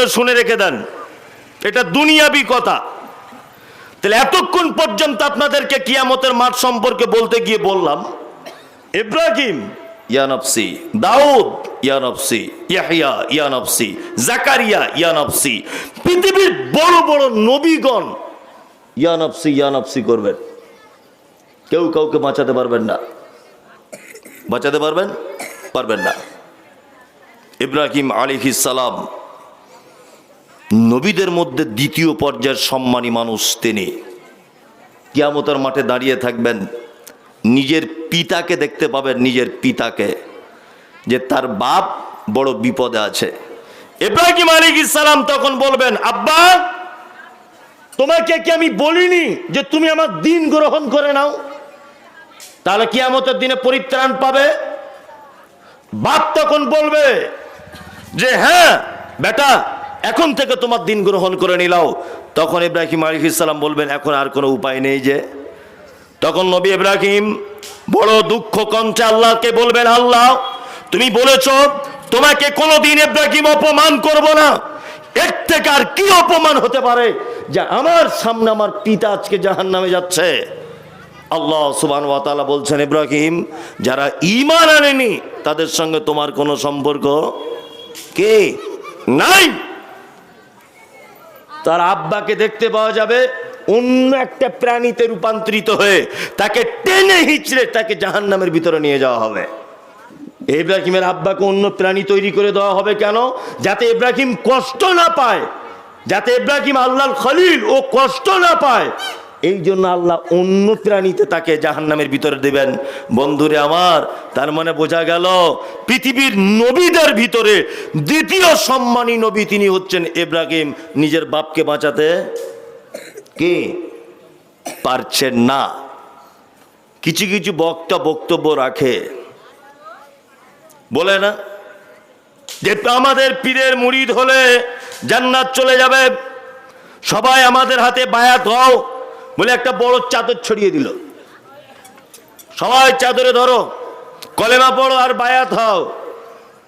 করে শুনে রেখে দেন, এটা দুনিয়াবি কথা। তাহলে এতক্ষণ পর্যন্ত আপনাদেরকে কিয়ামতের মাঠ সম্পর্কে বলতে গিয়ে বললাম, ইব্রাহিম ইয়া নফসি, দাউদ ইয়া নফসি, ইয়াহইয়া ইয়া নফসি, জাকারিয়া ইয়া নফসি, পৃথিবীর বড় বড় নবীগণ ইয়া নফসি করবেন। কেউ কাউকে বাঁচাতে পারবেন না, বাঁচাতে পারবেন না। ইব্রাহিম আলাইহিস সালাম নবীদের মধ্যে দ্বিতীয় পর্যায়ের সম্মানী মানুষ। তিনি কিয়ামতের মাঠে দাঁড়িয়ে থাকবেন, নিজের পিতাকে দেখতে পাবেন, নিজের পিতাকে, যে তার বাপ বড় বিপদে আছে। ইব্রাহিম আলাইহিস সালাম তখন বলবেন, আব্বা তোমাকে কি আমি বলিনি যে তুমি আমার দ্বীন গ্রহণ করে নাও, তাহলে কিয়ামতের দিনে পরিত্রাণ পাবে? বাপ তখন বলবে যে হ্যাঁ বেটা, এখন থেকে তোমার দ্বীন গ্রহণ করে নিলাও। তখন ইব্রাহিম আলাইহিস সালাম বলবেন, এখন আর কোনো উপায় নেই যে। তখন নবী ইব্রাহিম বড় দুঃখ কণ্ঠে আল্লাহকে বলবেন, আল্লাহ তুমি বলেছো তোমাকে কোনোদিন ইব্রাহিম অপমান করব না, এর থেকে আর কি অপমান হতে পারে যে আমার সামনে আমার পিতা আজকে জাহান্নামে যাচ্ছে। আল্লাহ সুবহানাহু ওয়া তাআলা বলছেন, ইব্রাহিম যারা ঈমান আনেনি তাদের সঙ্গে তোমার কোনো সম্পর্ক কে নাই। তার আব্বাকে দেখতে পাওয়া যাবে অন্য একটা প্রাণীতে রূপান্তরিত হয়ে, তাকে টেনে হিচড়ে তাকে জাহান্নামের ভিতরে নিয়ে যাওয়া হবে। ইব্রাহিমের আব্বাকে অন্য প্রাণী তৈরি করে দেওয়া হবে কেন? যাতে ইব্রাহিম কষ্ট না পায়, যাতে ইব্রাহিম আল্লাহর খলিল ও কষ্ট না পায়। এই জন্য আল্লাহ অন্য প্রাণীতে তাকে জাহান্নামের ভিতরে দেবেন। বন্ধুরে আমার, তার মানে বোঝা গেল পৃথিবীর নবীদের ভিতরে দ্বিতীয় সম্মানী নবী তিনি হচ্ছেন ইব্রাহিম। নিজের বাপকে বাঁচাতে কে পারছেন না। কিছু কিছু বক্তা বক্তব্য রাখে, বলে না যে আমাদের পীরের মুরিদ হলে জান্নাত চলে যাবে, সবাই আমাদের হাতে বায়াত হও বলে একটা বড় চাদর ছড়িয়ে দিল। সবাই চাদরে ধরো, কলেমা পড়ো আর বায়াত হও।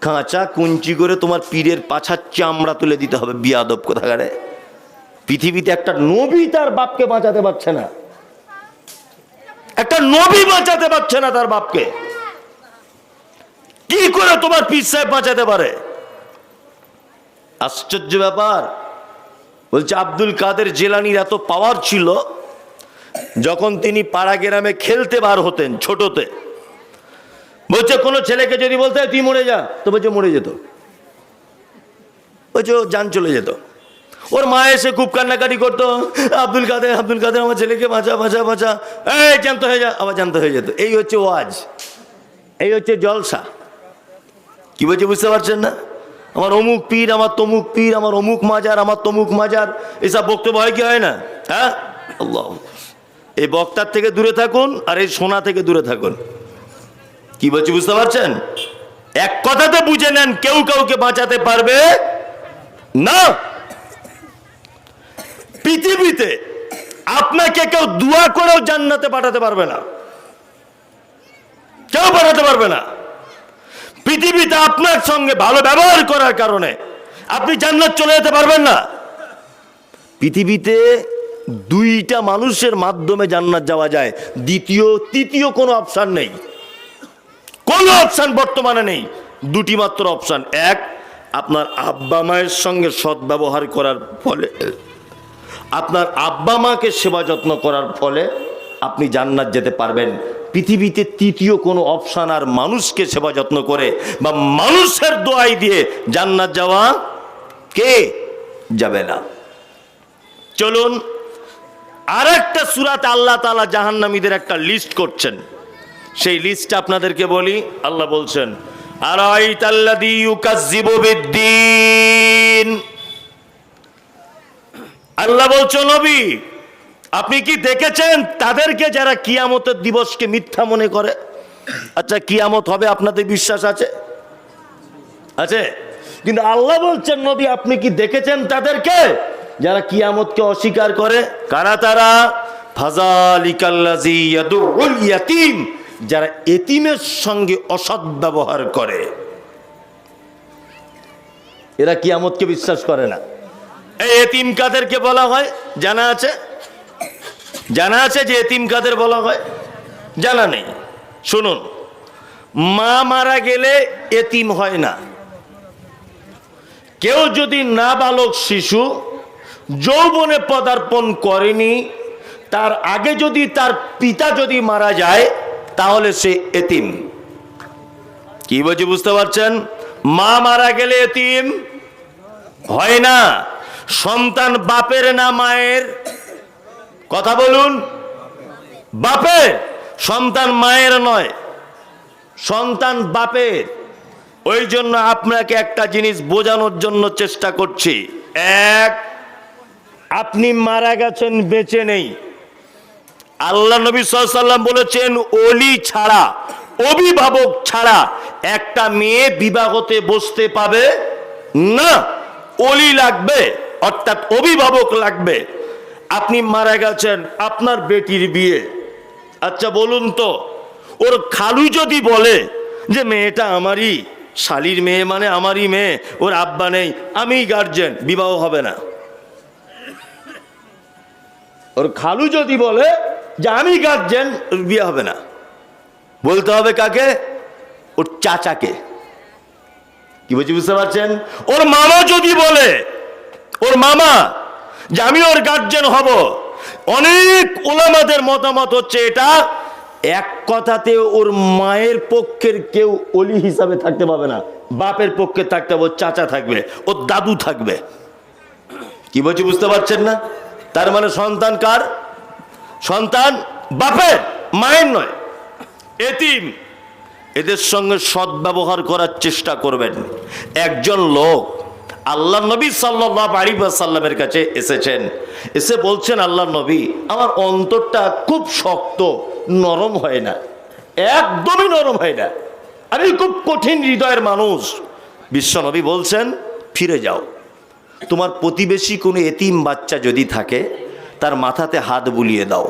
কাঁচা কুঞ্চি করে তোমার পীরের পাছার চামড়া তুলে দিতে হবে, বিয়াদব কোথাকারে। পৃথিবীতে একটা নবী তার বাপকে বাঁচাতে পারছে না, একটা নবী বাঁচাতে পারছে না তার বাপকে, কি করে তোমার পীর সাহেব বাঁচাতে পারে? আশ্চর্য ব্যাপার। বলছে আব্দুল কাদের জিলানীর এত পাওয়ার ছিল, যখন তিনি পাড়া গ্রামে খেলতে বার হতেন ছোটতে, বলছে কোনো ছেলেকে যদি বলতে তুই মরে যা, তো বলছে মরে যেত, বলছে জান চলে যেত। ওর মা এসে খুব কান্নাকাটি করতো, আব্দুল কাদের আমার ছেলেকে বাঁচা বাঁচা বাঁচা, এই জ্যান্ত হয়ে যা, আবার জ্যান্ত হয়ে যেত। এই হচ্ছে ওয়াজ, এই হচ্ছে জলসা। কি বলছে বুঝতে পারছেন না? আমার অমুক পীর, আমার তমুক পীর, আমার অমুক মাজার, আমার তমুক মাজার, এসব বক্তব্য হয় কি হয় না? হ্যাঁ, আল্লাহ, এই বক্তার থেকে দূরে থাকুন আর এই সোনা থেকে দূরে থাকুন। কি বলছি বুঝতে পারছেন? এক কথাতে বুঝে নেন, কেউ কাউকে বাঁচাতে পারবে না। পৃথিবীতে আপনাকে কেউ দোয়া করেও জান্নাতে পাঠাতে পারবে না, কেউ পাঠাতে পারবে না। পৃথিবীতে আপনার সঙ্গে ভালো ব্যবহার করার কারণে আপনি জান্নাত চলে যেতে পারবেন না। পৃথিবীতে দুইটা মানুষের মাধ্যমে জান্নাত যাওয়া যায়, দ্বিতীয় তৃতীয় কোনো অপশন নেই, কোনো অপশন বর্তমানে নেই। দুটি মাত্র অপশন। এক, আপনার আব্বা মায়ের সঙ্গে সদ্ব্যবহার করার ফলে, আপনার আব্বা মাকে সেবা যত্ন করার ফলে আপনি জান্নাত যেতে পারবেন। পৃথিবীতে তৃতীয় কোনো অপশন আর মানুষকে সেবা যত্ন করে বা মানুষের দোয়াই দিয়ে জান্নাত যাওয়া কে যাবে না। চলুন আর একটা সূরাতে আল্লাহ তাআলা জাহান্নামীদের একটা লিস্ট করছেন, সেই লিস্টটা আপনাদেরকে বলি। আল্লাহ বলছেন, আরাইতাল্লাযী ইউকাজ্জিবু বিদ্দীন। আল্লাহ বলছো নবী, আপনি কি দেখেছেন তাদেরকে যারা কিয়ামতের দিবসকে মিথ্যা মনে করে? আচ্ছা, কিয়ামত হবে আপনাদের বিশ্বাস আছে? আছে। কিন্তু আল্লাহ বলছেন নবী, আপনি কি দেখেছেন তাদেরকে যারা কিয়ামতকে অস্বীকার করে? কারা তারা? ফাযালিকাল্লাযী ইয়াদুল ইয়াতীম, যারা এতিমের সঙ্গে অসৎ ব্যবহার করে। এরা কিয়ামতকে বিশ্বাস করে না। এই এতিম কাদেরকে বলা হয় জানা আছে? জানা আছে যে এতিম কাদের বলা হয়? জানা নেই? শুনুন, মা মারা গেলে এতিম হয় না। কেউ যদি নাবালক শিশু যৌবনে পদার্পণ করেনি, তার আগে যদি তার পিতা যদি মারা যায়, তাহলে সে এতিম। কি বলছি বুঝতে পারছেন? মা মারা গেলে এতিম হয় না। সন্তান বাপের না মায়ের? কথা বলুন। বাপের। সন্তান মায়ের নয়, সন্তান বাপের। ওই জন্য আপনাকে একটা জিনিস বোঝানোর জন্য চেষ্টা করছি। এক, আপনি মারা গেছেন, বেঁচে নেই। আল্লাহ নবী সাল্লাল্লাহু আলাইহি ওয়াসাল্লাম বলেছেন, ওলি ছাড়া, অভিভাবক ছাড়া একটা মেয়ে বিবাহতে বসতে পাবে না। ওলি লাগবে, অর্থাৎ অভিভাবক লাগবে। আপনি মারা গেছেন, আপনার বেটির বিয়ে। আচ্ছা বলুন তো, ওর খালু যদি বলে যে মেয়েটা আমারই, শালির মেয়ে মানে আমারই মেয়ে, ওর আব্বা নেই, আমিই গার্জেন, বিবাহ হবে না। ওর খালু যদি বলে যে আমি গার্জেন, বিয়ে হবে না। বলতে হবে কাকে? ওর চাচাকে। কি বলছি বুঝতে পারছেন? ওর মামা যদি বলে, ওর মামা, যে আমি ওর গার্জেন হব। অনেক ওলামাদের মতামত হচ্ছে এটা, এক কথাতে ওর মায়ের পক্ষের কেউ ওলি হিসাবে থাকতে পাবে না, বাপের পক্ষে থাকতে হবে, ওর চাচা থাকবে, ওর দাদু থাকবে। কি বলছি বুঝতে পারছেন না? তার মানে সন্তান কার? সন্তান বাপের, মায়ের নয়। এতিম, এদের সঙ্গে সদ্ব্যবহার করার চেষ্টা করবেন। একজন লোক আল্লাহ নবী সাল্লাল্লাহু আলাইহি ওয়াসাল্লামের কাছে এসেছেন, এসে বলছেন, আল্লাহ নবী, আমার অন্তরটা খুব শক্ত, নরম হয় না, একদমই নরম হয় না, আমি খুব কঠিন হৃদয়ের মানুষ। বিশ্ব নবী বলছেন, ফিরে যাও, তোমার প্রতিবেশী কোনো এতিম বাচ্চা যদি থাকে, তার মাথাতে হাত বুলিয়ে দাও,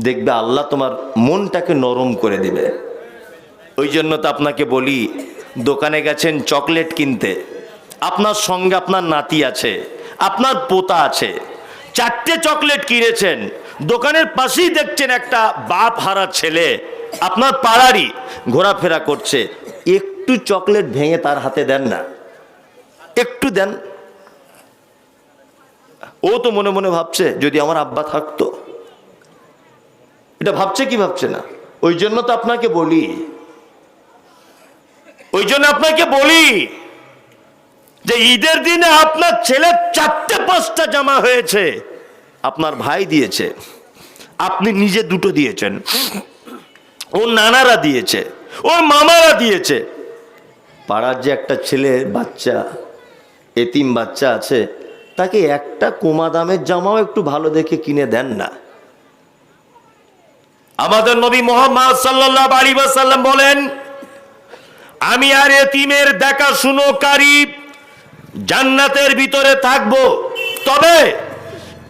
দেখবে আল্লাহ তোমার মনটাকে নরম করে দিবে। ওই জন্য তো আপনাকে বলি, দোকানে গেছেন চকলেট কিনতে, আপনার সঙ্গে আপনার নাতি আছে, আপনার পোতা আছে, 4টে চকলেট কিনেছেন, দোকানের পাশেই দেখছেন একটা বাপ হারা ছেলে আপনার পাড়ারই ঘোরাফেরা করছে, একটু চকলেট ভেঙে তার হাতে দেন না, একটু দেন। ও তো মনে মনে ভাবছে, যদি আমার আব্বা থাকতো। এটা ভাবছে কি ভাবছে না? ওই জন্য তো আপনাকে বলি, ওই জন্য আপনাকে বলি যে ঈদের দিনে আপনার ছেলে 4টে 5টা জামা হয়েছে, আপনার ভাই দিয়েছে, আপনি নিজে 2টো দিয়েছেন, ও নানারা দিয়েছে, ও মামারা দিয়েছে। পাড়ার যে একটা ছেলে বাচ্চা, এতিম বাচ্চা আছে, তাকে একটা কমা দামের জামাও একটু ভালো দেখে কিনে দেন না। আমাদের নবী মুহাম্মদ সাল্লাল্লাহু আলাইহি ওয়াসাল্লাম বলেন, আমি আর এতিমের দেখাশুনোকারী জান্নাতের ভিতরে থাকবো, তবে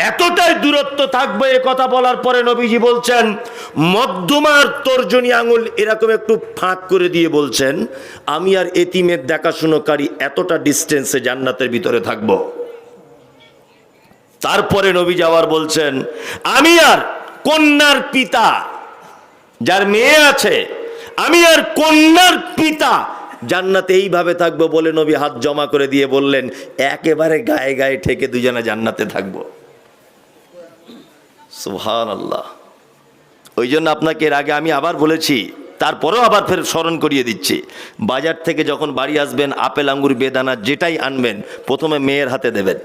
এতটাই দূরত্ব থাকবে। এ কথা বলার পরে নবীজি বলছেন, মধ্যমার তর্জনী আঙুল এরকম একটু ফাঁক করে দিয়ে বলছেন, আমি আর এতিমের দেখাশুনোকারী এতটা ডিস্টেন্সে জান্নাতের ভিতরে থাকবো। তারপরে নবীজি আবার বলছেন, আমি আর কন্যার পিতা, যার মেয়ে আছে, আমি আর কন্যার পিতা জান্নাতে এইভাবে থাকবো বলে নবী হাত জমা করে দিয়ে বললেন, একেবারে গায়ে গায়ে ঠেকে দুজনে জান্নাতে থাকবো। সুবহানাল্লাহ। ওই জন্য আপনাকে এর আগে আমি আবার বলেছি, তারপরেও আবার ফের স্মরণ করিয়ে দিচ্ছি, বাজার থেকে যখন বাড়ি আসবেন, আপেল আঙ্গুর বেদানা যেটাই আনবেন, প্রথমে মেয়ের হাতে দেবেন।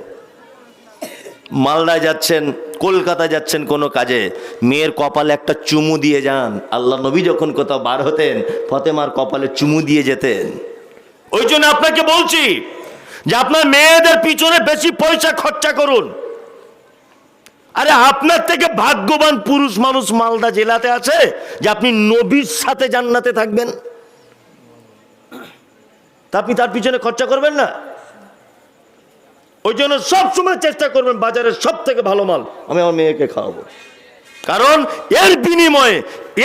মালদায় যাচ্ছেন, কলকাতা যাচ্ছেন কোনো কাজে, মেয়ের কপালে একটা চুমু দিয়ে যান। আল্লাহ নবী যখন কোথাও বার হতেন, ফতেমার কপালে চুমু দিয়ে যেতেন। ওই জন্য আপনাকে বলছি যে আপনার মেয়েদের পিছনে বেশি পয়সা খরচা করুন। আরে আপনার থেকে ভাগ্যবান পুরুষ মানুষ মালদা জেলাতে আছে যে আপনি নবীর সাথে জান্নাতে থাকবেন, তা আপনি তার পিছনে খরচা করবেন না। ওই জন্য সবসময় চেষ্টা করবেন বাজারের সব থেকে ভালো মাল আমি আমার মেয়েকে খাওয়াবো, কারণ এর বিনিময়ে,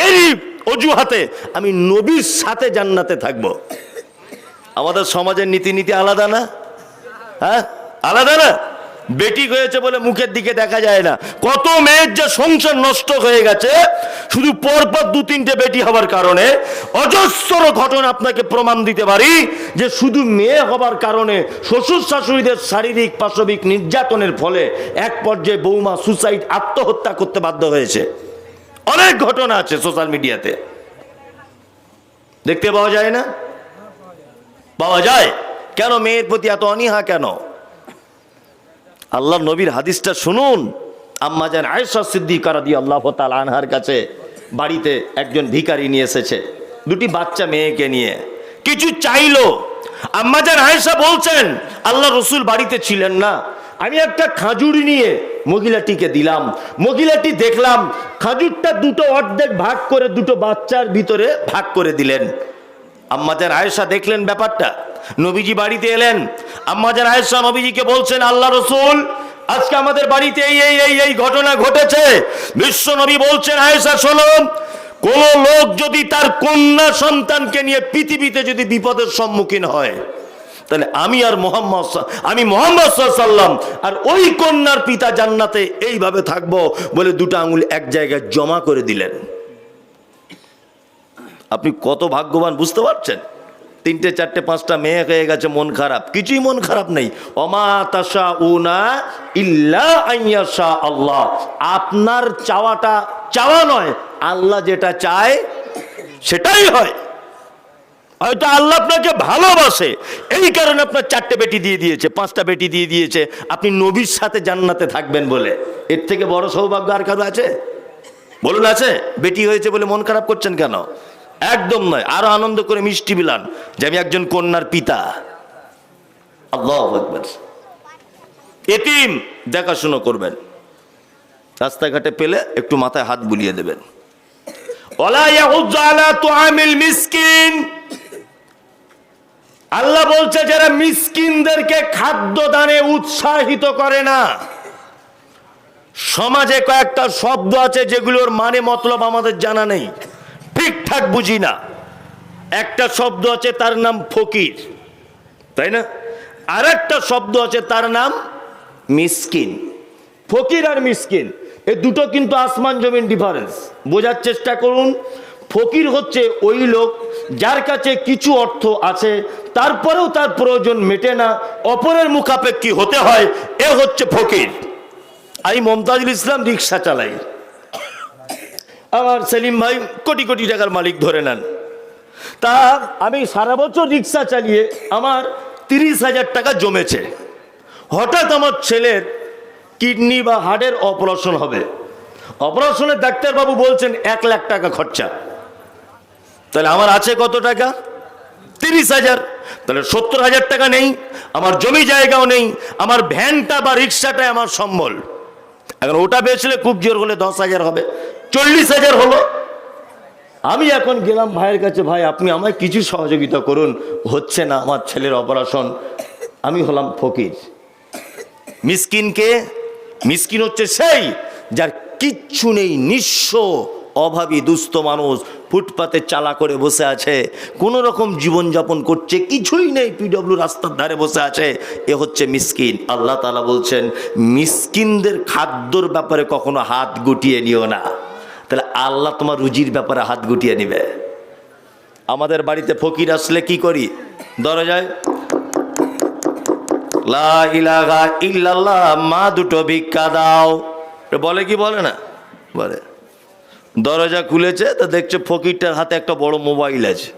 এরই অজুহাতে আমি নবীর সাথে জান্নাতে থাকবো। আমাদের সমাজের নীতি আলাদা না? হ্যাঁ, আলাদা না? বেটি হয়েছে বলে মুখের দিকে দেখা যায় না। কত মেয়ের যে সংসার নষ্ট হয়ে গেছে শুধু পরপর 2-3টে বেটি হবার কারণে। অজস্র ঘটনা আপনাকে প্রমাণ দিতে পারি যে শুধু মেয়ে হবার কারণে শ্বশুর শাশুড়িদের শারীরিক পাশবিক নির্যাতনের ফলে এক পর্যায়ে বৌমা সুসাইড, আত্মহত্যা করতে বাধ্য হয়েছে। অনেক ঘটনা আছে সোশ্যাল মিডিয়াতে, দেখতে পাওয়া যায় না? পাওয়া যায়। কেন মেয়ের প্রতি এত অনীহা কেন? আল্লাহ নবীর হাদিসটা শুনুন। আম্মা জান আয়েশা সিদ্দিকা রাদিয়াল্লাহু তাআলা আনহার কাছে বাড়িতে একজন ভিখারি নিয়ে এসেছে, 2টি বাচ্চা মেয়েকে নিয়ে। কিছু চাইলো। আম্মা জান আয়েশা বলছেন আল্লাহ রসুল বাড়িতে ছিলেন না, আমি একটা খাজুর নিয়ে মহিলাটিকে দিলাম। মহিলাটি দেখলাম খাজুরটা 2টো অর্ধেক ভাগ করে 2টো বাচ্চার ভিতরে ভাগ করে দিলেন। আম্মা জান আয়েশা দেখলেন ব্যাপারটা, নবীজি বাড়িতে এলেন। আম্মা জান আয়েশা নবীজিকে বলছেন আল্লাহ রসুল আজকে আমাদের বাড়িতে এই ঘটনা ঘটেছে। বিশ্ব নবী বলছেন আয়েশা শোনো, কোন লোক যদি তার কন্যা সন্তানকে নিয়ে পৃথিবীতে যদি বিপদের সম্মুখীন হয় তাহলে আমি মোহাম্মদ সাল্লাল্লাহু আলাইহি সাল্লাম আর ওই কন্যার পিতা জান্নাতে এইভাবে থাকবো বলে 2টা আঙ্গুল এক জায়গায় জমা করে দিলেন। আপনি কত ভাগ্যবান বুঝতে পারছেন? 3টে 4টে 5টা মেয়ে হয়ে গেছে, মন খারাপ? কিছুই মন খারাপ নেই। ওমা তাশাউনা ইল্লা আইয়াশা আল্লাহ। আপনার চাওয়াটা চাওয়া নয়, আল্লাহ যেটা চায় সেটাই হয়। হয়তো আল্লাহ আপনাকে ভালোবাসে, এই কারণে আপনার 4টে বেটি দিয়ে দিয়েছে, 5টা বেটি দিয়ে দিয়েছে, আপনি নবীর সাথে জান্নাতে থাকবেন বলে। এর থেকে বড় সৌভাগ্য আর কারো আছে? বলুন আছে? বেটি হয়েছে বলে মন খারাপ করছেন কেন? একদম নয়। আরো আনন্দ করে মিষ্টি বিলান যে আমি একজন কন্যার পিতা। আল্লাহু আকবার। এতিম দেখাশোনা করবেন, রাস্তাঘাটে পেলে একটু মাথায় হাত বুলিয়ে দেবেন। ওয়ালা ইয়াহুজ্জু আলা তুআমিল মিসকিন। আল্লাহ বলছে যারা মিসকিনদেরকে খাদ্য দানে উৎসাহিত করে না। সমাজে কয়েকটা শব্দ আছে যেগুলোর মানে মতলব আমাদের জানা নেই, ঠিকঠাক বুঝি না। একটা শব্দ আছে তার নাম ফকির, তাই না? আর একটা শব্দ আছে তার নাম মিসকিন। ফকির আর মিসকিন এই দুটো কিন্তু আসমান জমিন ডিফারেন্স। বোঝার চেষ্টা করুন। ফকির হচ্ছে ওই লোক যার কাছে কিছু অর্থ আছে তারপরেও তার প্রয়োজন মেটে না, অপরের মুখাপেক্ষী হতে হয়, এ হচ্ছে ফকির। আমি মমতাজুল ইসলাম রিক্সা চালাই, আমার সেলিম ভাই কোটি কোটি টাকার মালিক ধরে নেন। তা আমি সারা বছর রিক্সা চালিয়ে আমার 30,000 টাকা জমেছে। হঠাৎ আমার ছেলের কিডনি বা হার্টের অপারেশন হবে। অপারেশনের ডাক্তারবাবু বলছেন 1 লাখ টাকা খরচা। তাহলে আমার আছে কত টাকা? 30,000। তাহলে 70,000 টাকা নেই, আমার জমি জায়গাও নেই, আমার ভ্যানটা বা রিক্সাটাই আমার সম্বল। এখন ওটা বেচলে খুব জোর হলে 10,000 হবে, 40,000 হলো। আমি এখন গেলাম ভাইয়ের কাছে, ভাই আপনি আমায় কিছু সহযোগিতা করুন, হচ্ছে না আমার ছেলের অপারেশন। আমি হলাম ফকির। মিসকিনকে? মিসকিন হচ্ছে সেই যার কিচ্ছু নেই, নিঃস্ব, অভাবী, দুস্থ মানুষ, ফুটপাতে চালা করে বসে আছে, কোনো রকম জীবনযাপন করছে, কিছুই নেই, পিডব্লিউ রাস্তার ধারে বসে আছে, এ হচ্ছে মিসকিন। আল্লাহ তাআলা বলছেন মিসকিনদের খাদ্যর ব্যাপারে কখনো হাত গুটিয়ে নিও না, তাহলে আল্লাহ তোমার রুজির ব্যাপারে হাত গুটিয়ে নিবে। আমাদের বাড়িতে ফকির আসলে কি করি? দরজায় লা ইলাহা ইল্লাল্লাহ, মা দুটো ভিক্ষা দাও, বলে কি বলে না? বলে। দরজা খুলেছে তো দেখছে ফকিরটার হাতে একটা বড় মোবাইল আছে,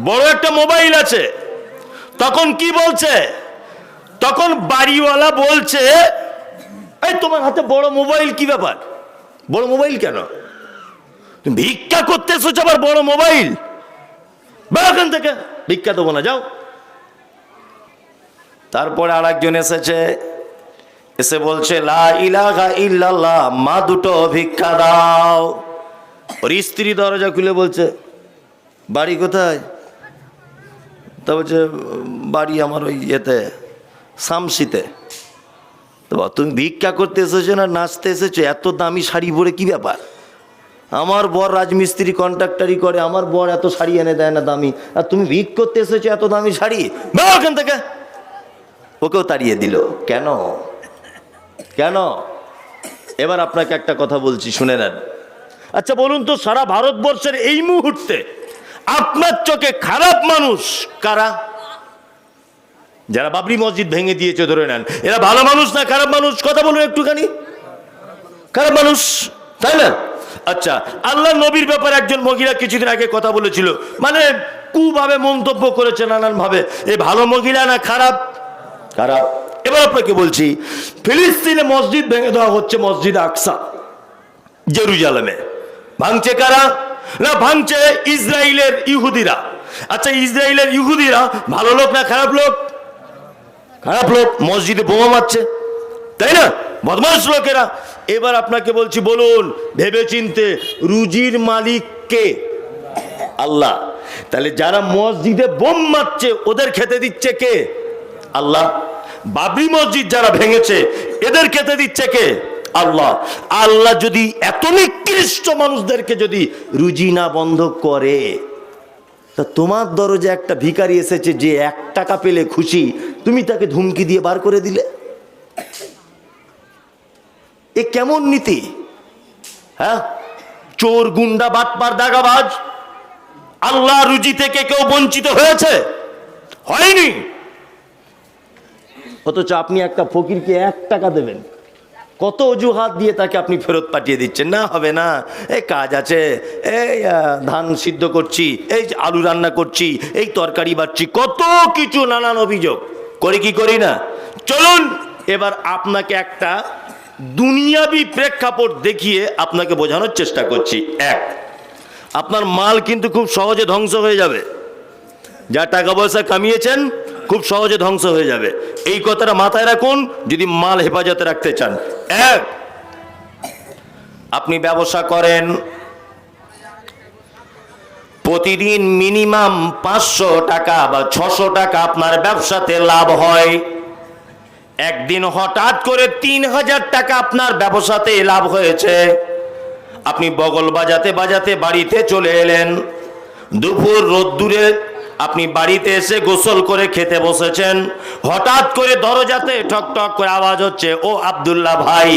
বড় একটা মোবাইল আছে। তখন কি বলছে? তখন বাড়িওয়ালা বলছে এই তোমার হাতে বড় মোবাইল, কি ব্যাপার? বড় মোবাইল কেন? তুমি ভিক্ষা করতে এসেছো আবার বড় মোবাইল? বা এখান থেকে, ভিক্ষা দেবো না, যাও। তারপরে আর একজন এসেছে, এসে বলছে লা ইলাহা ইল্লাল্লাহ, মা দুটো ভিক্ষা দাও। ওর স্ত্রী দরজা খুলে বলছে বাড়ি কোথায়? তা বলছে বাড়ি আমার ওই ইয়েতে, শামসিতে। তো তুমি ভিক্ষা করতে এসেছো না নাচতে এসেছো? এত দামি শাড়ি পরে কি ব্যাপার? আমার বর রাজমিস্ত্রি কন্ট্রাক্টারি করে, আমার বর এত শাড়ি এনে দেয় না দামি, আর তুমি ভিক করতে এসেছো এত দামি শাড়ি, বের ওখান থেকে। ওকেও তাড়িয়ে দিল। কেন? কেন? এবার আপনাকে একটা কথা বলছি, শুনে নেন। আচ্ছা বলুন তো, সারা ভারতবর্ষের এই মুহূর্তে আপনার চোখে খারাপ মানুষ কারা? যারা বাবরি মসজিদ ভেঙে দিয়েছে ধরে নেন, এরা ভালো মানুষ না খারাপ মানুষ? কথা বলুন একটুখানি। খারাপ মানুষ, তাই না? আচ্ছা, আল্লাহ নবীর ব্যাপারে একজন মহিলা কিছুদিন আগে কথা বলেছিল, মানে কুভাবে মন্তব্য করেছে নানান ভাবে। এই ভালো মহিলা না খারাপ? খারাপ। এবার আপনাকে বলছি, ফিলিস্তিনে মসজিদ ভেঙে দেওয়া হচ্ছে, মসজিদ আকসা জেরুজালেমে। ভাঙছে কারা? না ভাঙছে ইসরায়েলের ইহুদিরা। আচ্ছা, ইসরায়েলের ইহুদিরা ভালো লোক না খারাপ লোক? খারাপ লোক। মসজিদে বোমা মারছে, তাই না? বদমাশ লোকেরা। এবার আপনাকে বলছি, বলুন ভেবে চিনতে, রুজির মালিক কে? আল্লাহ। তাহলে যারা মসজিদে বোম মারছে ওদের খেতে দিচ্ছে কে? আল্লাহ। বাবরি মসজিদ যারা ভেঙেছে এদের খেতে দিচ্ছে কে? আল্লাহ। আল্লাহ যদি এত নিকৃষ্ট মানুষদেরকে যদি রুজি না বন্ধ করে, তা তোমার দরজে একটা ভিখারি এসেছে যে 1 টাকা পেলে খুশি, তুমি তাকে ধুমকি দিয়ে বার করে দিলে। এ কেমন নীতি? হ্যাঁ, চোর, গুন্ডা, বাটপার, দাগাবাজ। আল্লাহ রুজি থেকে কেউ বঞ্চিত হয়েছে? হয়নি। অথচ আপনি একটা ফকিরকে 1 টাকা দেবেন, কত অজুহাত দিয়ে তাকে আপনি ফেরত পাঠিয়ে দিচ্ছেন। না হবে না, এই কাজ আছে, এই ধান সিদ্ধ করছি, এই আলু রান্না করছি, এই তরকারি বাড়ছি, কত কিছু নানান অভিযোগ করি কি করি না। চলুন এবার আপনাকে একটা দুনিয়াবি প্রেক্ষাপট দেখিয়ে আপনাকে বোঝানোর চেষ্টা করছি। এক, আপনার মাল কিন্তু খুব সহজে ধ্বংস হয়ে যাবে। যা টাকা পয়সা কামিয়েছেন খুব সহজে ধ্বংস হয়ে যাবে, এই কথাটা মাথায় রাখুন যদি মাল হেফাজতে রাখতে চান। এক, আপনি ব্যবসা করেন, প্রতিদিন মিনিমাম 500 টাকা বা 600 টাকা আপনার ব্যবসাতে লাভ হয়। একদিন হঠাৎ করে 3000 টাকা আপনার ব্যবসাতে লাভ হয়েছে। আপনি বগল বাজাতে বাজাতে বাড়িতে চলে এলেন। দুপুর রোদ্দুরে আপনি বাড়িতে এসে গোসল করে খেতে বসেছেন। হঠাৎ করে দরজাতে ঠক ঠক করে আওয়াজ হচ্ছে, ও আব্দুল্লাহ ভাই,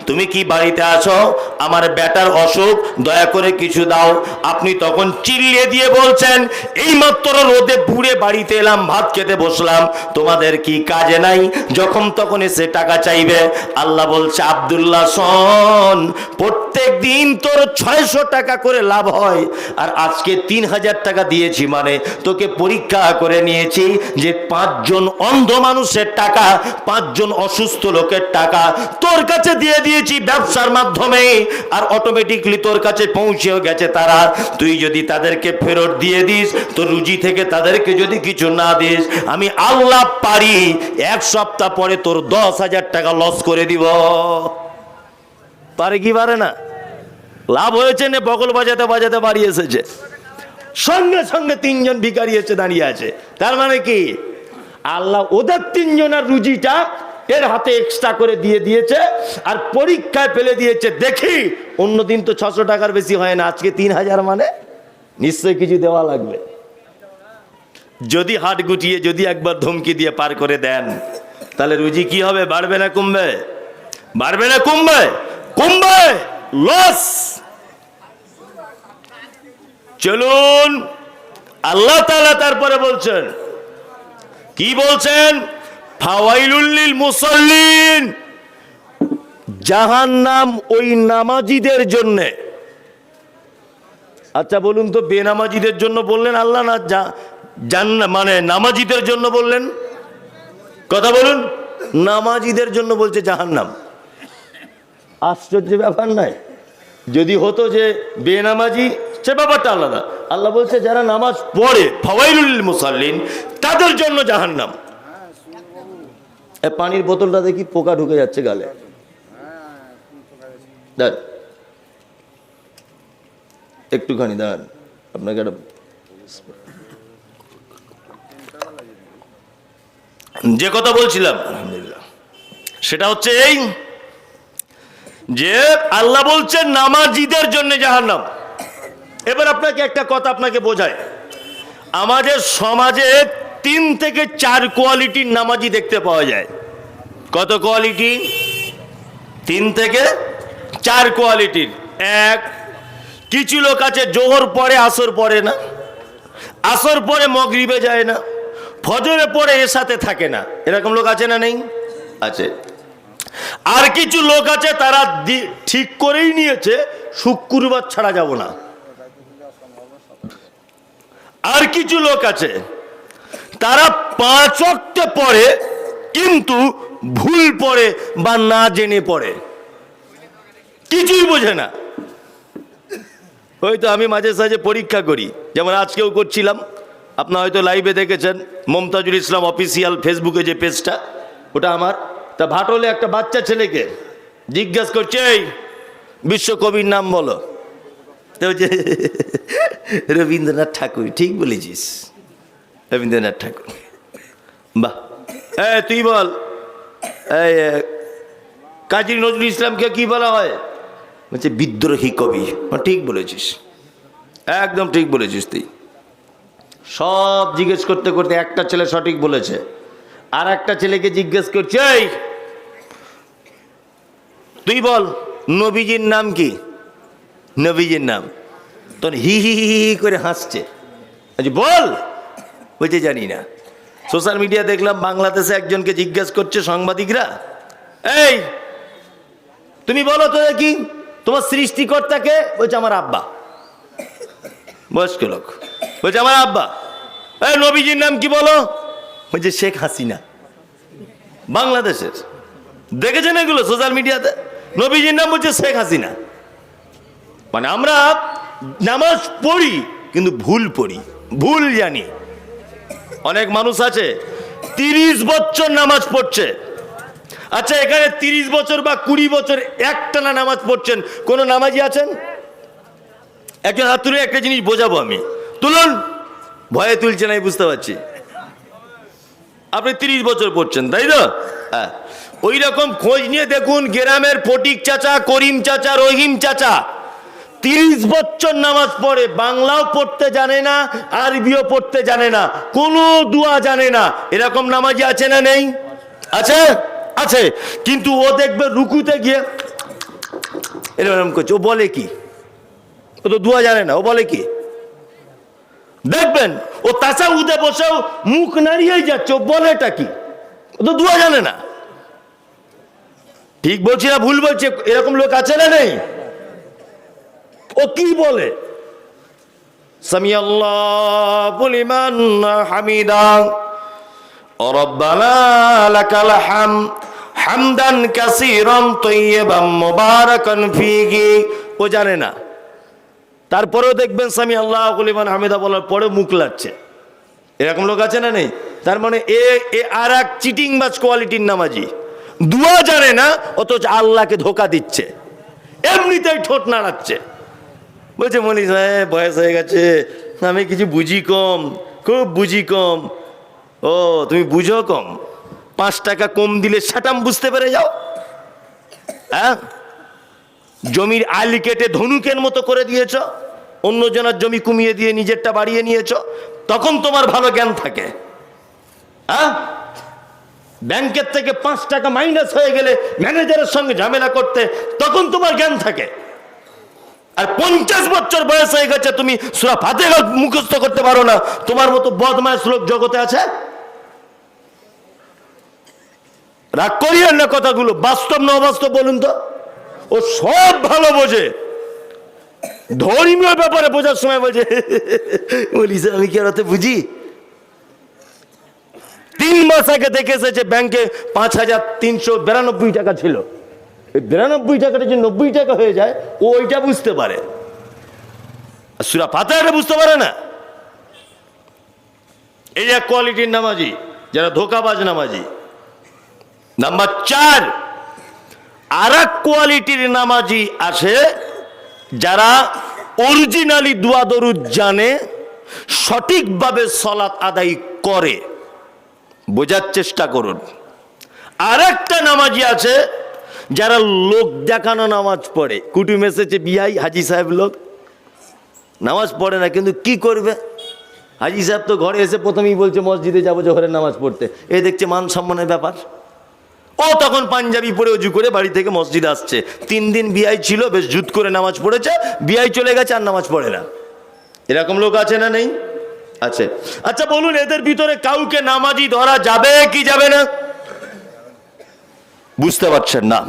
তুমি কি বাড়িতে আছো? আমার বেটার অসুখ, দয়া করে কিছু দাও। আপনি তখন চিল্লিয়ে দিয়ে বলছেন, এইমাত্র রোদে পুড়ে বাড়িতে এলাম, ভাত খেতে বসলাম, তোমাদের কি কাজে নাই? যখন তখন এসে টাকা চাইবে। আল্লাহ বলছে, আব্দুল্লাহ শোন, প্রত্যেক দিন তোর 600 টাকা করে লাভ হয়, আর আজকে 3000 টাকা দিয়েছি, মানে তোকে পরীক্ষা করে নিয়েছি যে 5 জন অন্ধ মানুষের টাকা, 5 জন অসুস্থ লোকের টাকা তোর কাছে দিয়ে দিয়েছি ব্যবসার মাধ্যমে, আর অটোমেটিকলি তোর কাছে পৌঁছেও গেছে তারা। তুই যদি তাদেরকে ফেরত দিয়ে দিস, তোর রুজি থেকে তাদেরকে যদি কিছু না দিস, আমি আল্লাহ পারি 1 সপ্তাহ পরে তোর 10,000 টাকা লস করে দিব। পারে কি পারে না? লাভ হয়েছে না, বগল বাজাতে বাজাতে বাড়ি এসেছে, সঙ্গে সঙ্গে 3 জন ভিখারি এসে দাঁড়িয়ে আছে। তার মানে কি আল্লাহ ওদের 3 জনের রুজিটা এর হাতে এক্সট্রা করে দিয়ে দিয়েছে, আর পরীক্ষায় ফেলে দিয়েছে। দেখি অন্যদিন তো 600 টাকার বেশি হয় না, আজকে 3000, মানে নিশ্চয়ই কিছু দেওয়া লাগবে। যদি হাট গুটিয়ে যদি একবার ধমকি দিয়ে পার করে দেন, তাহলে রুজি কি হবে? বাড়বে না কমবে? বাড়বে না কমবে? কমবে, লস। চলুন আল্লাহ তাআলা তারপরে বলছেন, কি বলছেন? ফাওয়াইলুল লিল মুসাল্লিন, জাহান্নাম ওই নামাজীদের জন্য। আচ্ছা বলুন তো, বেনামাজীদের জন্য বললেন আল্লাহ, না জান্নাত মানে নামাজীদের জন্য বললেন? কথা বলুন। নামাজীদের জন্য বলছে জাহান্নাম। আশ্চর্য ব্যাপার নয়? যদি হতো যে বেনামাজি, সে ব্যাপারটা আলাদা। আল্লাহ বলছে যারা নামাজ পড়ে, ফাওয়াইলুল লিল মুসাল্লিন, তাদের জন্য জাহান্নাম। পানির বোতলটা দেখি পোকা ঢুকে যাচ্ছে গালে, দেন একটুখানি দেন। আপনাকে একটা যে কথা বলছিলাম, আলহামদুলিল্লাহ, সেটা হচ্ছে এই যে আল্লাহ বলছেন নামাজীদের জন্য জাহান্নাম। এবার আপনাকে একটা কথা আপনাকে বোঝায়, আমাদের সমাজে 3 থেকে 4 কোয়ালিটির নামাজি দেখতে পাওয়া যায়। কত কোয়ালিটি? 3 থেকে 4 কোয়ালিটির। এক, কিছু লোক আছে জোহর পরে আসর পড়ে না, আসর পরে মাগরিবে যায় না, ফজরে পরে এর সাথে থাকে না, এরকম লোক আছে না নেই? আছে। আর কিছু লোক আছে তারা ঠিক করেই নিয়েছে শুক্রবার ছাড়া যাব না। আর কিছু লোক আছে তারা 5 ওয়াক্ত পড়ে কিন্তু ভুল পড়ে বা না জেনে পড়ে, কিছুই বোঝে না। হয়তো আমি মাঝে সাঝে পরীক্ষা করি, যেমন আজকেও করছিলাম, আপনারা হয়তো লাইভে দেখেছেন মমতাজুল ইসলাম অফিসিয়াল ফেসবুকে যে পেজটা, ওটা আমার। তা ভাটলে একটা বাচ্চা ছেলেকে জিজ্ঞাসা করছে, এই বিশ্বকবির নাম বলো। তো যে রবীন্দ্রনাথ ঠাকুর। ঠিক বলেছিস, রবীন্দ্রনাথ ঠাকুর। বাহ। তুই বল, কাজী নজরুল ইসলামকে কি বলা হয়? বলছে বিদ্রোহী কবি। ঠিক বলেছিস, একদম ঠিক বলেছিস তুই। সব জিজ্ঞেস করতে করতে একটা ছেলে সঠিক বলেছে, আর একটা ছেলেকে জিজ্ঞেস করছে, এই তুই বল নবীজির নাম কি? নবীজির নাম। তখন হি হি হি করে হাসছে। বল। বলছে জানি না। সোশ্যাল মিডিয়া দেখলাম বাংলাদেশে একজনকে জিজ্ঞেস করছে সাংবাদিকরা, এই তুমি বলো তো কি তোমার সৃষ্টিকর্তাকে? বলছে আমার আব্বা। বয়স্ক লোক বলছে আমার আব্বা। এই নবীজির নাম কি বলো? বলছে শেখ হাসিনা। বাংলাদেশের, দেখেছেন এগুলো সোশ্যাল মিডিয়াতে? নবীজির নাম বলছে শেখ হাসিনা। মানে আমরা নামাজ পড়ি কিন্তু ভুল পড়ি, ভুল জানি। অনেক মানুষ আছে 30 বছর নামাজ পড়ছে। আচ্ছা, এখানে 30 বছর বা 20 বছর একটানা নামাজ পড়ছেন কোন নামাজি আছেন? একজন হাত তুলে একটা জিনিস বোঝাবো আমি। তুলুন। ভয়ে তুলছে না, বুঝতে পারছি। আপনি 30 বছর পড়ছেন, তাই তো? হ্যাঁ। ওই রকম খোঁজ নিয়ে দেখুন, গ্রামের ফটিক চাচা, করিম চাচা, রহিম চাচা 30 বছর নামাজ পড়ে, বাংলাও পড়তে জানে না, আরবিও পড়তে জানে না, কোনো দোয়া জানে না। এরকম নামাজি আছে না নেই? আছে, আছে। কিন্তু ও দেখবে রুকুতে গিয়ে এরকম করছে। ও বলে কি? ও তো দোয়া জানে না, ও বলে কি? দেখবেন ও তাসাউদে বসেও মুখ নাড়িয়েই যাচ্ছে, ও বলেটা কি? ও তো দোয়া জানে না। ঠিক বলছি না ভুল বলছে? এরকম লোক আছে না নেই? ও কি বলে? সামি আল্লাহু লিমান হামিদা রব্বানা লাকাল হামদ হামদান কাসীরান তাইয়্যিবান মুবারাকান ফীহি। ও জানে না, তারপরেও দেখবেন সামি আল্লাহু লিমান হামিদা বলার পরে মুখ লাগছে। এরকম লোক আছে না নেই? তার মানে এ আর এক চিটিংবাজ কোয়ালিটির নামাজি। দোয়া জানে না, অথচ আল্লাহকে ধোকা দিচ্ছে, এমনিতেই ঠোঁট নাড়াচ্ছে। বলছে মনি সাহেব বয়স হয়ে গেছে, আমি কিছু বুঝি কম, খুব বুঝি কম। ও তুমি বুঝো কম? 5 টাকা কম দিলে সাটাম বুঝতে পেরে যাও। হ্যাঁ, জমির আলি কেটে ধনুকের মতো করে দিয়েছ, অন্যজনের জমি কমিয়ে দিয়ে নিজেরটা বাড়িয়ে নিয়েছ, তখন তোমার ভালো জ্ঞান থাকে। হ্যাঁ, ব্যাংকের থেকে 5 টাকা মাইনাস হয়ে গেলে ম্যানেজারের সঙ্গে ঝামেলা করতে, তখন তোমার জ্ঞান থাকে। আর 50 বছর বয়স হয়ে গেছে, তুমি সূরা ফাতিহা মুখস্থ করতে পারো না। তোমার মতো বদমাশ লোক জগতে আছে? রাগ করিয়েন না কথাগুলো, বাস্তব না অবাস্তব বলুন তো? ও সব ভালো বোঝে, ধর্মীয় ব্যাপারে বোঝার সময় বলছে বলিস আমি কি আর ওতে বুঝি? 3 মাস আগে দেখে এসেছে ব্যাংকে 5392 টাকা ছিল। এই 92 টাকাটা যে 90 টাকা হয়ে যায়, ও ওইটা বুঝতে পারে, সূরা ফাতিহাটা বুঝতে পারে না। এই এক কোয়ালিটির নামাজি, যারা ধোকাবাজ নামাজি। নাম্বার 4, আর এক কোয়ালিটির নামাজি আছে যারা অরিজিনালি দোয়া দরুদ জানে, সঠিকভাবে সালাত আদায় করে। বোঝার চেষ্টা করুন। আর একটা নামাজি আছে যারা লোক দেখানো নামাজ পড়ে। কুটুম এসেছে, বিয়াই হাজি সাহেব লোক, নামাজ পড়ে না, কিন্তু কি করবে? হাজি সাহেব তো ঘরে এসে প্রথমেই বলছে মসজিদে যাবো জোহরের নামাজ পড়তে। এই দেখছে মান সম্মানের ব্যাপার। ও তখন পাঞ্জাবি পরে উজু করে বাড়ি থেকে মসজিদে আসছে। 3 দিন বিআই ছিল, বেশ জুত করে নামাজ পড়েছে, বিআই চলে গেছে আর নামাজ পড়ে না। এরকম লোক আছে না নেই? আছে। আচ্ছা বলুন, এদের ভিতরে কাউকে নামাজি ধরা যাবে কি যাবে না? বুঝতে পারছেন না?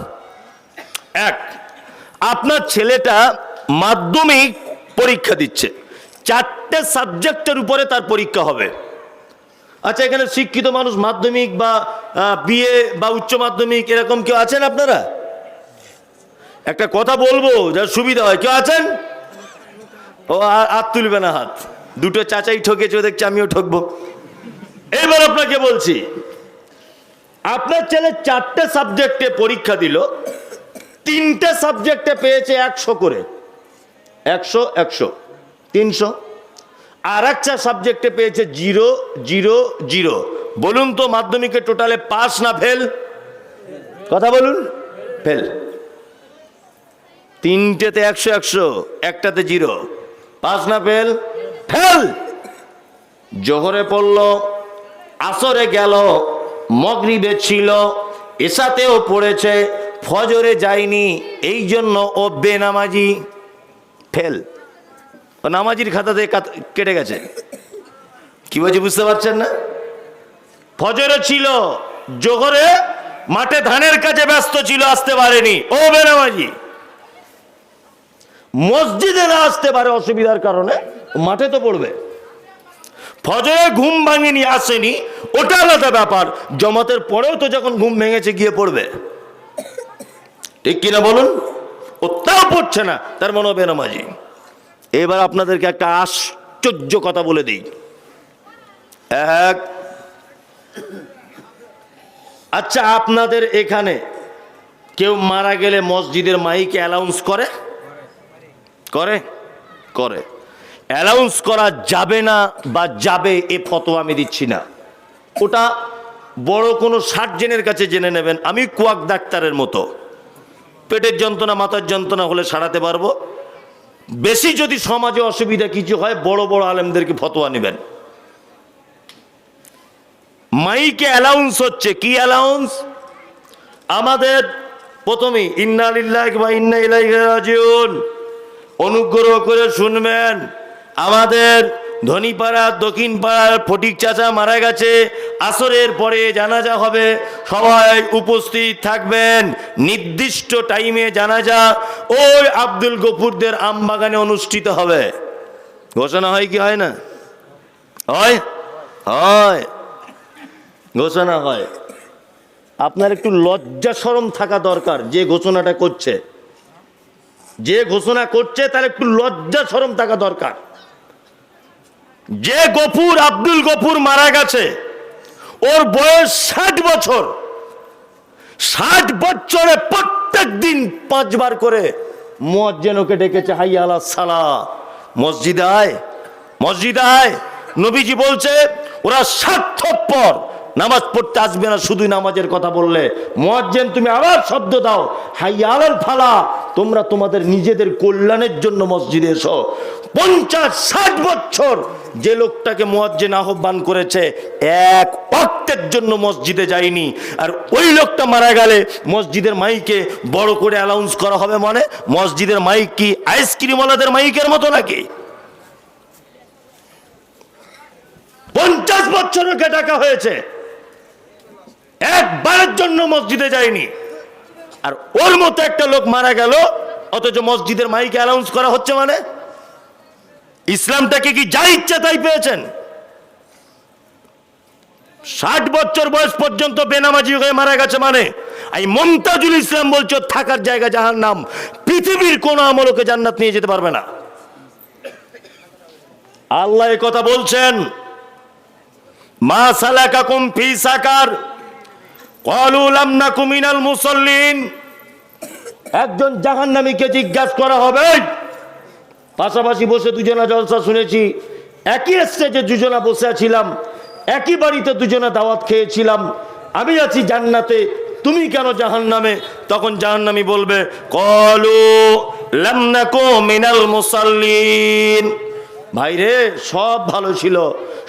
এক, আপনার ছেলেটা মাধ্যমিক পরীক্ষা দিচ্ছে, 4টে সাবজেক্টের উপরে তার পরীক্ষা হবে। আচ্ছা, এখানে শিক্ষিত মানুষ মাধ্যমিক বা বিএ বা উচ্চ মাধ্যমিক এরকম কেউ আছেন আপনারা? একটা কথা বলবো যার সুবিধা হয়, কেউ আছেন? ও হাত তুলবে না, হাত দুটো চাচাই ঠকেছে, দেখছি আমিও ঠকবো। এইবার আপনাকে বলছি, আপনার ছেলে 4টে সাবজেক্টে পরীক্ষা দিল, 3টে সাবজেক্টে পেয়েছে 100 করে, 100 100 300। আর একটা সাবজেক্টে পেয়েছে 0 0 0। বলুন তো মাধ্যমিকে টোটালে পাস না ফেল? কথা বলুন। ফেল। 3টেতে 100 100, একটাতে 0। পাস না ফেল? ফেল। জোহরে পড়ল, আসরে গেল, মাগরিবে ছিল, এশাতেও পড়েছে, ফজরে যায়নি, এই জন্য ও বেনামাজি। ফেল। ও নামাজির খাতাতে কেটে গেছে। কি বলছি বুঝতে পারছেন না? ফজরে ছিল, জোহরে মাঠে ধানের কাছে ব্যস্ত ছিল, আসতে পারেনি, ও বেনামাজি। মসজিদে না আসতে পারে অসুবিধার কারণে, মাঠে তো পড়বে। ফজরে ঘুম ভাঙেনি, আসেনি, ওটা আলাদা ব্যাপার। জমাতের পরেও তো যখন ঘুম ভেঙেছে গিয়ে পড়বে, ঠিক কিনা বলুন? ও তাও পড়ছে না, তার মনে হবে নামাজি। এবার আপনাদেরকে একটা আশ্চর্য কথা বলে দিই। এক, আচ্ছা আপনাদের এখানে কেউ মারা গেলে মসজিদের মাইকে অ্যালাউন্স করে? করে? করে। অ্যালাউন্স করা যাবে না বা যাবে এ ফতোয়া আমি দিচ্ছি না। ওটা বড় কোনো সার্জেনের কাছে জেনে নেবেন। আমি কোয়াক ডাক্তারের মতো পেটের যন্ত্রণা মাথার যন্ত্রণা হলে সারাতে পারবো। বেশি যদি সমাজে অসুবিধা কিছু হয় বড় বড় আলেমদেরকে ফতোয়া নেবেন। মাইকে অ্যালাউন্স হচ্ছে কি অ্যালাউন্স? আমাদের প্রথমেই ইন্না লিল্লাহি ওয়া ইন্না ইলাইহি রাজিউন, অনুগ্রহ করে শুনবেন, আমাদের ধনীপাড়া দক্ষিণ পাড়ার ফটিক চাচা মারা গেছে, আসরের পরে জানাজা হবে, সবাই উপস্থিত থাকবেন, নির্দিষ্ট টাইমে জানাজা ওই আব্দুল গফুরদের আমবাগানে অনুষ্ঠিত হবে। ঘোষণা হয় কি হয় না? হয়? হয়, ঘোষণা হয়। আপনার একটু লজ্জা শরম থাকা দরকার। যে ঘোষণাটা করছে, যে ঘোষণা করছে তার একটু লজ্জা শরম থাকা দরকার। যে গফুর আব্দুল গফুর মারা গেছে, ওর বয়স 60 বছর। 60 বছরে প্রত্যেক দিন 5 বার করে মুয়াজ্জিন ওকে ডেকেছে, হাইয়া আলাস সালাহ, মসজিদে আয়, মসজিদে আয়। নবীজি বলছে ওরা স্বার্থপর, নামাজ পড়তে আসবে না, শুধু নামাজের কথা বললে। মুয়াজ্জিন তুমি আবার শব্দ দাও, হাইয়া আলাল ফালাহ, তোমরা তোমাদের নিজেদের কল্যাণের জন্য মসজিদে এসো। 50-60 বছর যে লোকটাকে মুয়াজ্জিন আহ্বান করেছে, এক ওয়াক্তের জন্য মসজিদে যায়নি। আর ওই লোকটা মারা গেলে মসজিদের মাইকে বড় করে অ্যানাউন্স করা হবে, মানে মসজিদের মাইক কি আইসক্রিমওয়ালাদের মাইকের মতো নাকি? 50 বছর ওকে ডাকা হয়েছে, একবারের জন্য মসজিদে যায়নি। আর ওর মতো একটা লোক মারা গেল, অথচ মসজিদের মাইকে অ্যানাউন্স করা হচ্ছে। মানে ইসলামটাকে কি যা ইচ্ছা তাই পেয়েছেন? 60 বছর বয়স পর্যন্ত বেনামাজি হয়ে মারা গেছে, মানে এই মুমতাজুল ইসলাম বলছো থাকার জায়গা জাহান্নাম। পৃথিবীর কোন আমলকে জান্নাত নিয়ে যেতে পারবে না। আল্লাহ এই কথা বলছেন, মা সালাকাকুম ফি সাকার ক্বালু লাম নাকু মিনাল মুসাল্লিন। একজন জাহান্নামীকে জিজ্ঞাসা করা হবে, পাশাপাশি বসে দুজনা জলসা শুনেছি, একই স্টেজে দুজনা বসে ছিলাম, একই বাড়িতে দুজনা দাওয়াত খেয়েছিলাম, আমি আছি জান্নাতে, তুমি কেন জাহান্নামে? তখন জাহান্নামী বলবে, ক্বালু লাম নাকু মিনাল মুসাল্লিন। ভাই রে, সব ভালো ছিল,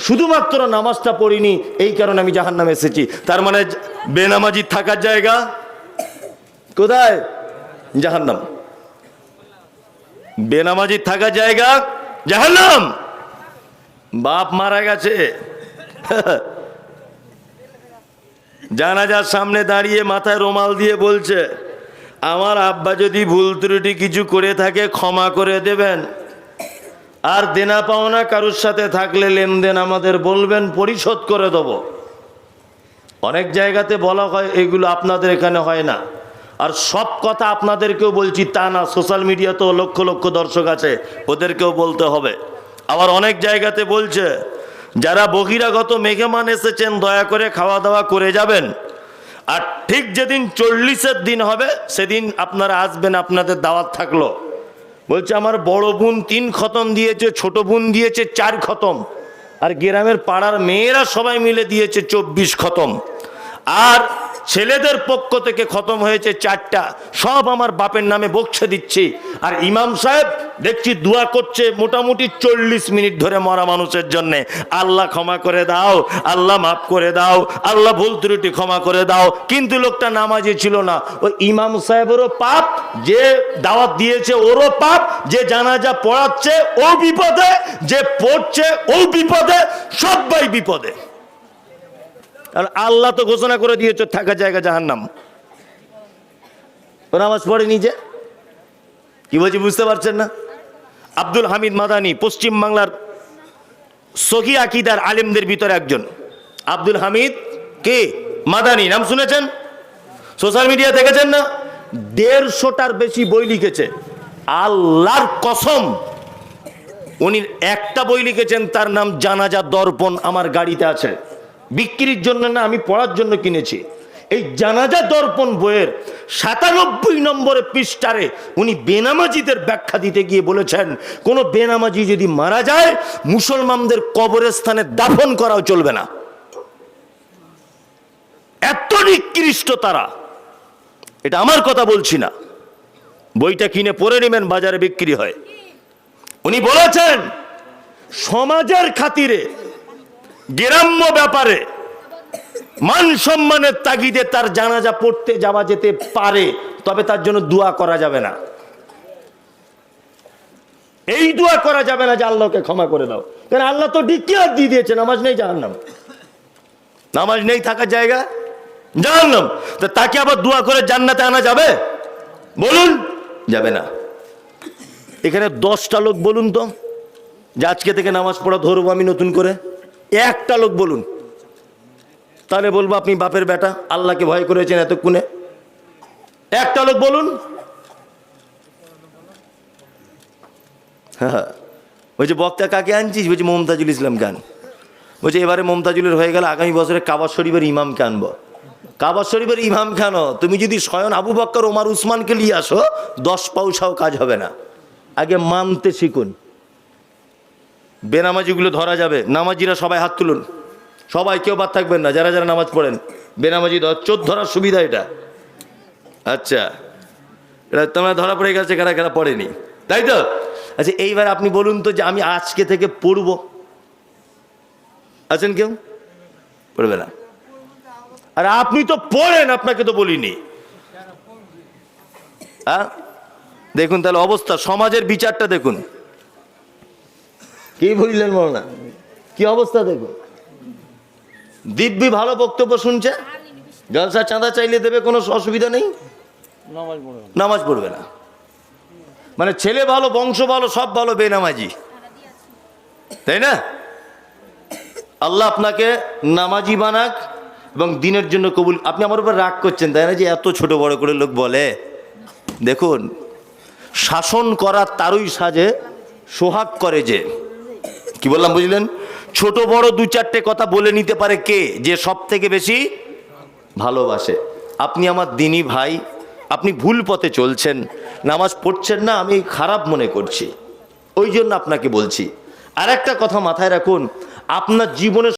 শুধুমাত্র নামাজটা পড়িনি, এই কারণে আমি জাহান্নামে এসেছি। তার মানে বেনামাজি থাকার জায়গা কোথায়? জাহান্নাম। বেনামাজি থাকার জায়গা জাহান্নাম। বাপ মারা গেছে, জানাজার সামনে দাঁড়িয়ে মাথায় রুমাল দিয়ে বলছে, আমার আব্বা যদি ভুল ত্রুটি কিছু করে থাকে ক্ষমা করে দেবেন, আর দেনা পাওনা কারোর সাথে থাকলে লেনদেন আমাদের বলবেন, পরিশোধ করে দেব। অনেক জায়গাতে বলা হয়, এগুলো আপনাদের এখানে হয় না। আর সব কথা আপনাদেরকেও বলছি তা না, সোশ্যাল মিডিয়াতেও লক্ষ লক্ষ দর্শক আছে, ওদেরকেও বলতে হবে। আবার অনেক জায়গাতে বলছে, যারা বহিরাগত মেহমান এসেছেন দয়া করে খাওয়া দাওয়া করে যাবেন, আর ঠিক যেদিন 40-এর দিন হবে সেদিন আপনারা আসবেন, আপনাদের দাওয়াত থাকলো। বলছে আমার বড় বোন 3 খতম দিয়েছে, ছোট বোন দিয়েছে 4 খতম, আর গ্রামের পাড়ার মেয়েরা সবাই মিলে দিয়েছে 24 খতম, আর ছেলেদের পক্ষ থেকে খতম হয়েছে 4টা। সব আমার বাপের নামে বকছে দিচ্ছি। আর ইমাম সাহেব দেখছি দোয়া করছে মোটামুটি 40 মিনিট ধরে মরা মানুষের জন্য, আল্লাহ ক্ষমা করে দাও, আল্লাহ মাফ করে দাও, আল্লাহ ভুল ত্রুটি ক্ষমা করে দাও। কিন্তু লোকটা নামাজি ছিল না। ওই ইমাম সাহেবেরও পাপ, যে দাওয়াত দিয়েছে ওরও পাপ, যে জানাজা পড়াচ্ছে ও বিপদে, যে পড়ছে ও বিপদে, সবাই বিপদে। আর আল্লাহ তো ঘোষণা করে দিয়েছে থাকার জায়গা জাহান্নাম। ও নামাজ পড়ে নিজে কি বলছি বুঝতে পারছেন না? আব্দুল হামিদ মাদানি পশ্চিম বাংলার সহি আকীদার আলেমদের ভিতরে একজন। আব্দুল হামিদ কে মাদানি নাম শুনেছেন? সোশ্যাল মিডিয়া দেখেছেন না? 150টার বেশি বই লিখেছে। আল্লাহর কসম, উনি একটা বই লিখেছেন, তার নাম জানাজা দর্পণ, আমার গাড়িতে আছে। বিক্রির জন্য না, আমি পড়ার জন্য কিনেছি। এই জানাজা দর্পণ বইয়ের 97 নম্বরের পৃষ্ঠারে উনি বেনামাজিদের ব্যাখ্যা দিতে গিয়ে বলেছেন, কোন বেনামাজি যদি মারা যায় মুসলমানদের কবরস্থানে দাফন করাও চলবে না। এত নিকৃষ্ট তারা। এটা আমার কথা বলছি না, বইটা কিনে পড়ে নেবেন, বাজারে বিক্রি হয়। উনি বলেছেন সমাজের খাতিরে, গ্রাম্য ব্যাপারে, মান সম্মানের তাগিদে তার জানাজা পড়তে যাওয়া যেতে পারে, তবে তার জন্য দোয়া করা যাবে না। এই দোয়া করা যাবে না যে আল্লাহকে ক্ষমা করে দাও, কারণ আল্লাহ তো ডিক্লেয়ার দিয়ে দিয়েছে নামাজ নেই জাহান্নাম, নামাজ নেই থাকার জায়গা জাহান্নাম। তো তাকে আবার দোয়া করে জান্নাতে আনা যাবে? বলুন, যাবে না। এখানে 10টা লোক বলুন তো যে আজকে থেকে নামাজ পড়া ধরবো আমি নতুন করে। একটা লোক বলুন, তাহলে বলবো আপনি বাপের বেটা, আল্লাহকে ভয় করেছেন এতক্ষণে। একটা লোক বলুন। হ্যাঁ, বলছে বক্তা কাকে আনছিস? বলছে মমতাজুল ইসলাম খান। বলছে এবারে মমতাজুলের হয়ে গেলে আগামী বছরে কাবা শরীফের ইমামকে আনবো। কাবা শরীফের ইমাম কেন? তুমি যদি স্বয়ং আবু বকর ওমর উসমানকে নিয়ে আসো 10 পয়সাও কাজ হবে না। আগে মানতে শিখুন। বেনামাজিগুলো ধরা যাবে। নামাজিরা সবাই হাত তুলুন, সবাই, কেউ বাদ থাকবেন না। যারা যারা নামাজ পড়েন বেনামাজি চোর ধরার সুবিধা এটা। আচ্ছা, এটা তোমরা ধরা পড়ে গেছে, কারা কারা পড়েনি, তাই তো? আচ্ছা, এইবার আপনি বলুন তো যে আমি আজকে থেকে পড়ব, আছেন কেউ? পড়বে না। আর আপনি তো পড়েন, আপনাকে তো বলিনি। হ্যাঁ, দেখুন তাহলে অবস্থা, সমাজের বিচারটা দেখুন। কি বললেন মৌলানা, কি অবস্থা দেখুন। দিব্যি ভালো বক্তব্য শুনছে, জলসা চাঁদা চাইলে দেবে, কোনো অসুবিধা নেই, নামাজ পড়বে না। মানে ছেলে ভালো, বংশ ভালো, সব ভালো, বেনামাজি, তাই না? আল্লাহ আপনাকে নামাজি বানাক এবং দিনের জন্য কবুল। আপনি আমার উপর রাগ করছেন তাই না, যে এত ছোট বড় করে লোক বলে। দেখুন, শাসন করা তারই সাজে সোহাগ করে যে। কি বললাম বুঝলেন? ছোট বড় 2-4টে কথা বলে নিতে পারে কে? যে সব থেকে বেশি ভালোবাসে। আপনি আমার দিনী ভাই, আপনি ভুল পথে চলছেন, নামাজ পড়ছেন না, আমি খারাপ মনে করছি, ওই জন্য আপনাকে বলছি। আর একটা কথা মাথায় রাখুন, আপনার জীবনে